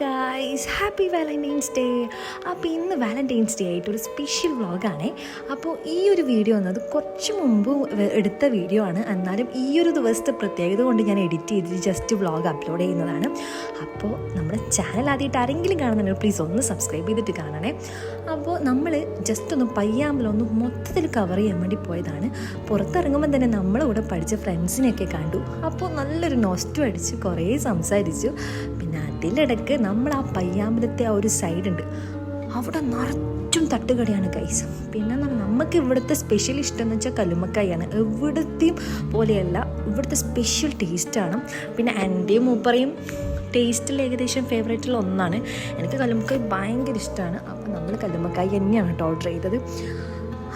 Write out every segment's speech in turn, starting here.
Guys, happy Valentine's day. അപ്പോൾ ഇന്ന് Valentine's day ആയിട്ടൊരു സ്പെഷ്യൽ വ്ളോഗാണേ. അപ്പോൾ ഈ ഒരു വീഡിയോ എന്നത് കുറച്ച് മുമ്പ് എടുത്ത വീഡിയോ ആണ്. എന്നാലും ഈ ഒരു ദിവസത്തെ പ്രത്യേകത കൊണ്ട് ഞാൻ എഡിറ്റ് ചെയ്തിട്ട് ജസ്റ്റ് വ്ളോഗ് അപ്ലോഡ് ചെയ്യുന്നതാണ്. അപ്പോൾ നമ്മുടെ ചാനൽ ആദ്യമായിട്ട് ആരെങ്കിലും കാണുന്നുണ്ടെങ്കിൽ പ്ലീസ് ഒന്ന് സബ്സ്ക്രൈബ് ചെയ്തിട്ട് കാണണേ. അപ്പോൾ നമ്മൾ ജസ്റ്റ് ഒന്ന് പയ്യാമ്പലൊന്ന് മൊത്തത്തിൽ കവർ ചെയ്യാൻ വേണ്ടി പോയതാണ്. പുറത്തിറങ്ങുമ്പോൾ തന്നെ നമ്മളിവിടെ പഠിച്ച ഫ്രണ്ട്സിനെയൊക്കെ കണ്ടു. അപ്പോൾ നല്ലൊരു നോസ്റ്റു അടിച്ച് കുറേ സംസാരിച്ചു. പിന്നെ അതിലിടയ്ക്ക് നമ്മൾ ആ പയ്യാമ്പലത്തെ ആ ഒരു സൈഡുണ്ട്, അവിടെ നിറച്ചും തട്ടുകടയാണ് ഗൈസ്. പിന്നെ നമുക്ക് ഇവിടുത്തെ സ്പെഷ്യൽ ഇഷ്ടം എന്ന് വെച്ചാൽ കല്ലുമ്മക്കായാണ്. എവിടത്തെയും പോലെയല്ല, ഇവിടുത്തെ സ്പെഷ്യൽ ടേസ്റ്റാണ്. പിന്നെ എൻ്റെയും മൂപ്പറയും ടേസ്റ്റിൽ ഏകദേശം ഫേവറേറ്റിൽ ഒന്നാണ്. എനിക്ക് കല്ലുമ്മക്കായ് ഭയങ്കര ഇഷ്ടമാണ്. അപ്പോൾ നമ്മൾ കല്ലുമ്മക്കായ് തന്നെയാണ് കേട്ടോ ഓർഡർ ചെയ്തത്.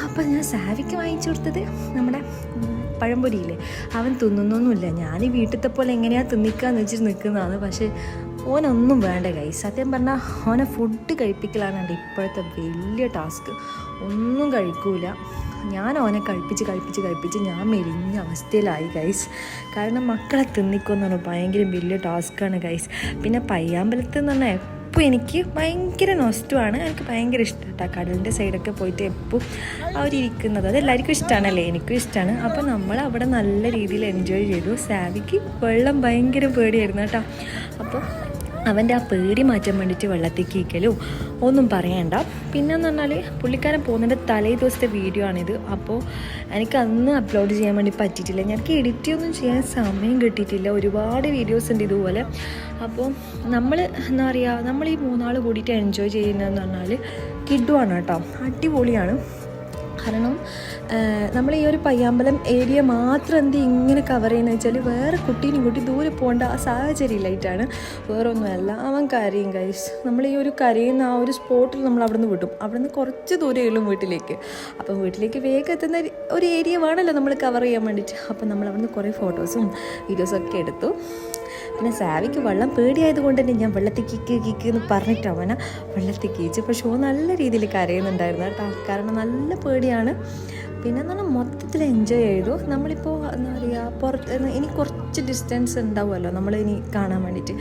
അപ്പോൾ ഞാൻ സാവിക്ക് വാങ്ങിച്ചു കൊടുത്തത് നമ്മുടെ പഴംപൊരിയില്ലേ, അവൻ തിന്നുന്നൊന്നുമില്ല. ഞാൻ ഈ വീട്ടിലത്തെ പോലെ എങ്ങനെയാണ് തിന്നിക്കാന്ന് വെച്ചിട്ട് നിൽക്കുന്നതാണ്. പക്ഷേ ഓനൊന്നും വേണ്ട ഗൈസ്. സത്യം പറഞ്ഞാൽ ഓനെ ഫുഡ് കഴിപ്പിക്കലാണ് എൻ്റെ ഇപ്പോഴത്തെ വലിയ ടാസ്ക്. ഒന്നും കഴിക്കൂല. ഞാൻ ഓനെ കഴിപ്പിച്ച് ഞാൻ മെലിഞ്ഞ അവസ്ഥയിലായി ഗൈസ്. കാരണം മക്കളെ തിന്നിക്കുമെന്ന് പറഞ്ഞാൽ ഭയങ്കര വലിയ ടാസ്ക്കാണ് ഗൈസ്. പിന്നെ പയ്യാമ്പലത്ത് എന്ന് പറഞ്ഞാൽ എപ്പോൾ എനിക്ക് ഭയങ്കര നൊസ്റ്റുമാണ്. എനിക്ക് ഭയങ്കര ഇഷ്ടം കേട്ടോ കടലിൻ്റെ സൈഡൊക്കെ പോയിട്ട് എപ്പോൾ അവരിയ്ക്കുന്നത്. അതെല്ലാവർക്കും ഇഷ്ടമാണല്ലേ, എനിക്കും ഇഷ്ടമാണ്. അപ്പോൾ നമ്മൾ അവിടെ നല്ല രീതിയിൽ എൻജോയ് ചെയ്തു. സാവിക്ക് വെള്ളം ഭയങ്കര പേടിയായിരുന്നു കേട്ടോ. അപ്പോൾ അവൻ്റെ ആ പേടി മാറ്റാൻ വേണ്ടിയിട്ട് വെള്ളത്തേക്ക് ഇരിക്കലും ഒന്നും പറയണ്ട. പിന്നെയെന്ന് പറഞ്ഞാൽ പുള്ളിക്കാരൻ പോകുന്നതിൻ്റെ തലേ ദിവസത്തെ വീഡിയോ ആണിത്. അപ്പോൾ എനിക്ക് അന്ന് അപ്ലോഡ് ചെയ്യാൻ വേണ്ടി പറ്റിയിട്ടില്ല. എനിക്ക് എഡിറ്റൊന്നും ചെയ്യാൻ സമയം കിട്ടിയിട്ടില്ല. ഒരുപാട് വീഡിയോസ് ഉണ്ട് ഇതുപോലെ. അപ്പോൾ നമ്മൾ എന്താ പറയുക, നമ്മൾ ഈ മൂന്നാൾ കൂടിയിട്ട് എൻജോയ് ചെയ്യുന്നതെന്ന് പറഞ്ഞാൽ കിഡുവാണ് കേട്ടോ. അടിപൊളിയാണ്. കാരണം നമ്മൾ ഈ ഒരു പയ്യാമ്പലം ഏരിയ മാത്രം ഇങ്ങനെ കവർ ചെയ്യുന്നത് വെച്ചാൽ വേറെ കുട്ടീനും കൂട്ടി ദൂരെ പോകേണ്ട ആ സാഹചര്യം ഇല്ലായിട്ടാണ്, വേറെ ഒന്നുമല്ല. അവൻ കരയും ഗൈസ്. നമ്മൾ ഈ ഒരു കരയുന്ന ആ ഒരു സ്പോട്ടിൽ നമ്മൾ അവിടെ നിന്ന് വിടും. അവിടെ നിന്ന് കുറച്ച് ദൂരമേ ഉള്ളൂ വീട്ടിലേക്ക്. അപ്പം വീട്ടിലേക്ക് വേഗം എത്തുന്ന ഒരു ഏരിയ വേണമല്ലോ നമ്മൾ കവർ ചെയ്യാൻ വേണ്ടിയിട്ട്. അപ്പം നമ്മൾ അവിടെ നിന്ന് കുറേ ഫോട്ടോസും വീഡിയോസൊക്കെ എടുത്തു. പിന്നെ സാവിക്ക് വെള്ളം പേടിയായതുകൊണ്ട് തന്നെ ഞാൻ വെള്ളത്തിൽ കിക്ക് എന്ന് പറഞ്ഞിട്ട് അവനെ വെള്ളത്തിൽ കീച്ചു. പക്ഷേ ഓ നല്ല രീതിയിൽ കരയുന്നുണ്ടായിരുന്നു കേട്ടോ. കാരണം നല്ല പേടിയാണ്. പിന്നെ എന്ന് പറഞ്ഞാൽ മൊത്തത്തിൽ എൻജോയ് ചെയ്തു. നമ്മളിപ്പോൾ എന്താ പറയുക, പുറത്ത് ഇനി കുറച്ച് ഡിസ്റ്റൻസ് ഉണ്ടാവുമല്ലോ നമ്മൾ ഇനി കാണാൻ വേണ്ടിയിട്ട്.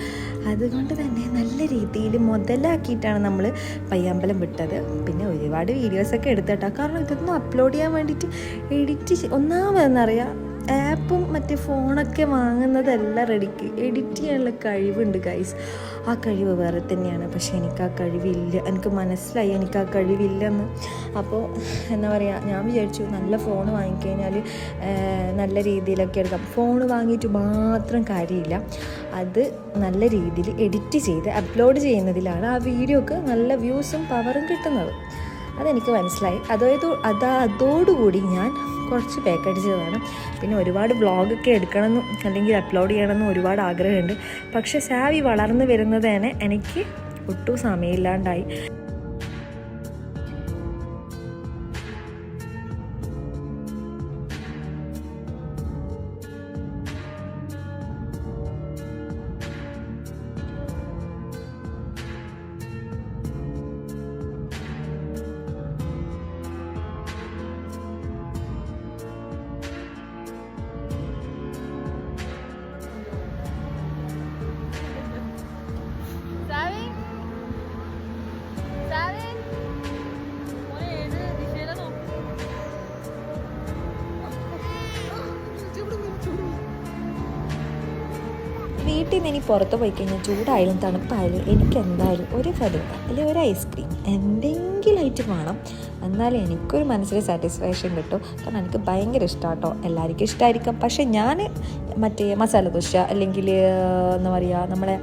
അതുകൊണ്ട് തന്നെ നല്ല രീതിയിൽ മുതലാക്കിയിട്ടാണ് നമ്മൾ പയ്യാമ്പലം വിട്ടത്. പിന്നെ ഒരുപാട് വീഡിയോസൊക്കെ എടുത്തിട്ടാ. കാരണം ഇതൊന്നും അപ്ലോഡ് ചെയ്യാൻ വേണ്ടിയിട്ട് ഒന്നാമതെന്നറിയാം, ആപ്പും മറ്റേ ഫോണൊക്കെ വാങ്ങുന്നതെല്ലാം റെഡിക്ക് എഡിറ്റ് ചെയ്യാനുള്ള കഴിവുണ്ട് ഗൈസ്. ആ കഴിവ് വേറെ തന്നെയാണ്. പക്ഷേ എനിക്ക് ആ കഴിവില്ല. എനിക്ക് മനസ്സിലായി എനിക്ക് ആ കഴിവില്ലെന്ന്. അപ്പോൾ എന്താ പറയുക, ഞാൻ വിചാരിച്ചു നല്ല ഫോൺ വാങ്ങിക്കഴിഞ്ഞാൽ നല്ല രീതിയിലൊക്കെ എടുക്കാം. ഫോൺ വാങ്ങിയിട്ട് മാത്രം കാര്യമില്ല. അത് നല്ല രീതിയിൽ എഡിറ്റ് ചെയ്ത് അപ്ലോഡ് ചെയ്യുന്നതിലാണ് ആ വീഡിയോക്ക് നല്ല വ്യൂസും പവറും കിട്ടുന്നത്. അതെനിക്ക് മനസ്സിലായി. അതോടുകൂടി ഞാൻ കുറച്ച് പാക്കടിച്ചതാണ്. പിന്നെ ഒരുപാട് വ്ളോഗൊക്കെ എടുക്കണമെന്നും അല്ലെങ്കിൽ അപ്ലോഡ് ചെയ്യണമെന്നും ഒരുപാട് ആഗ്രഹമുണ്ട്. പക്ഷേ സാവി വളർന്നു വരുന്നത് തന്നെ എനിക്ക് ഒട്ടും സമയമില്ലാണ്ടായി. വീട്ടിൽ നിന്ന് ഇനി പുറത്ത് പോയി കഴിഞ്ഞാൽ ചൂടായാലും തണുപ്പായാലും എനിക്ക് എന്തായാലും ഒരു ഫലൂദ അല്ലെങ്കിൽ ഒരു ഐസ്ക്രീം എന്തെങ്കിലും ആയിട്ട് വേണം. എന്നാലും എനിക്കൊരു മനസ്സിൽ സാറ്റിസ്ഫാക്ഷൻ കിട്ടും. കാരണം എനിക്ക് ഭയങ്കര ഇഷ്ടമാണ് കേട്ടോ. എല്ലാവർക്കും ഇഷ്ടമായിരിക്കും. പക്ഷേ ഞാൻ മറ്റേ മസാല ദോശ അല്ലെങ്കിൽ എന്താ പറയുക, നമ്മളെ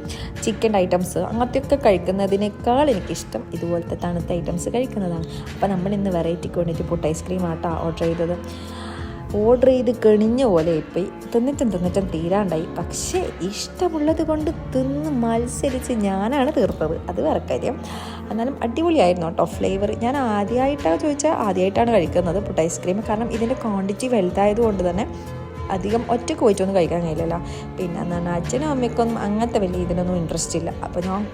ചിക്കൻ ഐറ്റംസ് അങ്ങനത്തെയൊക്കെ കഴിക്കുന്നതിനേക്കാൾ എനിക്കിഷ്ടം ഇതുപോലത്തെ തണുത്ത ഐറ്റംസ് കഴിക്കുന്നതാണ്. അപ്പോൾ നമ്മൾ ഇന്ന് വെറൈറ്റിക്ക് വേണ്ടിയിട്ട് പുട്ട് ഐസ്ക്രീം ആട്ടോ ഓർഡർ ചെയ്ത് കെണിഞ്ഞ പോലെ പോയി. തിന്നിട്ടും തീരാണ്ടായി. പക്ഷേ ഇഷ്ടമുള്ളത് കൊണ്ട് തിന്ന് മത്സരിച്ച് ഞാനാണ് തീർത്തത്. അത് വേറെ കാര്യം. എന്നാലും അടിപൊളിയായിരുന്നു കേട്ടോ ഫ്ലേവർ. ഞാൻ ആദ്യമായിട്ടാണ് കഴിക്കുന്നത് പുട്ട് ഐസ്ക്രീം. കാരണം ഇതിൻ്റെ ക്വാണ്ടിറ്റി വലുതായതുകൊണ്ട് തന്നെ അധികം ഒറ്റയ്ക്ക് പോയിട്ടൊന്നും കഴിക്കാൻ കഴിയില്ലല്ലോ. പിന്നെ എന്ന് പറഞ്ഞാൽ അച്ഛനും അമ്മയ്ക്കൊന്നും അങ്ങനത്തെ വലിയ ഇതിനൊന്നും ഇൻട്രസ്റ്റ് ഇല്ല. അപ്പോൾ ഞാൻ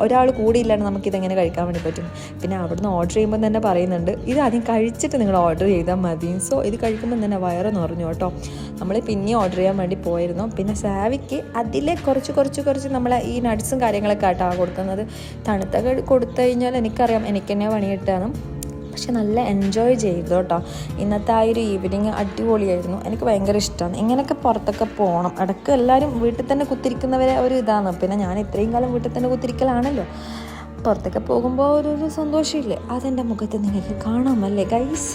ഒരാൾ കൂടി ഇല്ലാണ്ട് നമുക്കിതെങ്ങനെ കഴിക്കാൻ വേണ്ടി പറ്റും. പിന്നെ അവിടുന്ന് ഓർഡർ ചെയ്യുമ്പോൾ തന്നെ പറയുന്നുണ്ട് ഇത് ആദ്യം കഴിച്ചിട്ട് നിങ്ങൾ ഓർഡർ ചെയ്താൽ മതി. സോ ഇത് കഴിക്കുമ്പോൾ തന്നെ വയറ് നിറഞ്ഞു കേട്ടോ. നമ്മൾ പിന്നെ ഓർഡർ ചെയ്യാൻ വേണ്ടി പോയിരുന്നു. പിന്നെ സാവിക്ക് അതിലെ കുറച്ച് നമ്മളെ ഈ നട്ട്സും കാര്യങ്ങളൊക്കെ ആയിട്ടാണ് കൊടുക്കുന്നത്. തണുത്തൊക്കെ കൊടുത്തു കഴിഞ്ഞാൽ എനിക്കറിയാം എനിക്ക് തന്നെ പണി കിട്ടാനും. പക്ഷെ നല്ല എൻജോയ് ചെയ്തു കേട്ടോ. ഇന്നത്തെ ആ ഒരു ഈവനിങ് അടിപൊളിയായിരുന്നു. എനിക്ക് ഭയങ്കര ഇഷ്ടമാണ് ഇങ്ങനെയൊക്കെ പുറത്തൊക്കെ പോകണം. ഇടയ്ക്ക് എല്ലാവരും വീട്ടിൽ തന്നെ കുത്തിരിക്കുന്നവരെ ഒരു ഇതാണ്. പിന്നെ ഞാൻ ഇത്രയും കാലം വീട്ടിൽ തന്നെ കുത്തിരിക്കലാണല്ലോ. പുറത്തൊക്കെ പോകുമ്പോൾ ഒരു സന്തോഷമില്ലേ, അതെൻ്റെ മുഖത്ത് നിങ്ങൾക്ക് കാണാമല്ലേ ഗൈസ്.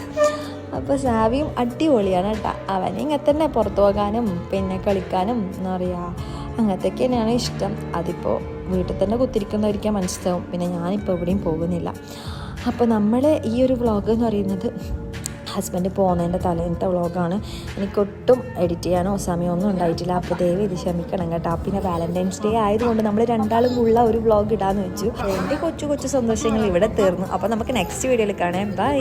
അപ്പോൾ സാവിയും അടിപൊളിയാണ് കേട്ടോ. അവനെ ഇങ്ങനെ തന്നെ പുറത്തു പോകാനും പിന്നെ കളിക്കാനും എന്താ പറയുക അങ്ങനത്തെയൊക്കെ തന്നെയാണ് ഇഷ്ടം. അതിപ്പോൾ വീട്ടിൽ തന്നെ കുത്തിരിക്കുന്നവരിക്കാൻ മനസ്സിലാവും. പിന്നെ ഞാനിപ്പോൾ എവിടെയും പോകുന്നില്ല. അപ്പോൾ നമ്മൾ ഈ ഒരു വ്ളോഗ് എന്ന് പറയുന്നത് ഹസ്ബൻഡ് പോകുന്നതിൻ്റെ തലേന്നത്തെ വ്ളോഗാണ്. എനിക്കൊട്ടും എഡിറ്റ് ചെയ്യാനോ സമയമൊന്നും ഉണ്ടായിട്ടില്ല. അപ്പോൾ ദയവ് ഇത് ക്ഷമിക്കണം കേട്ടോ. പിന്നെ വാലന്റൈൻസ് ഡേ ആയതുകൊണ്ട് നമ്മൾ രണ്ടാളും ഉള്ള ഒരു വ്ളോഗ് ഇടാമെന്ന് വെച്ചു. എൻ്റെ കൊച്ചു സന്തോഷങ്ങൾ ഇവിടെ തീർന്നു. അപ്പോൾ നമുക്ക് നെക്സ്റ്റ് വീഡിയോയിൽ കാണാം. ബൈ.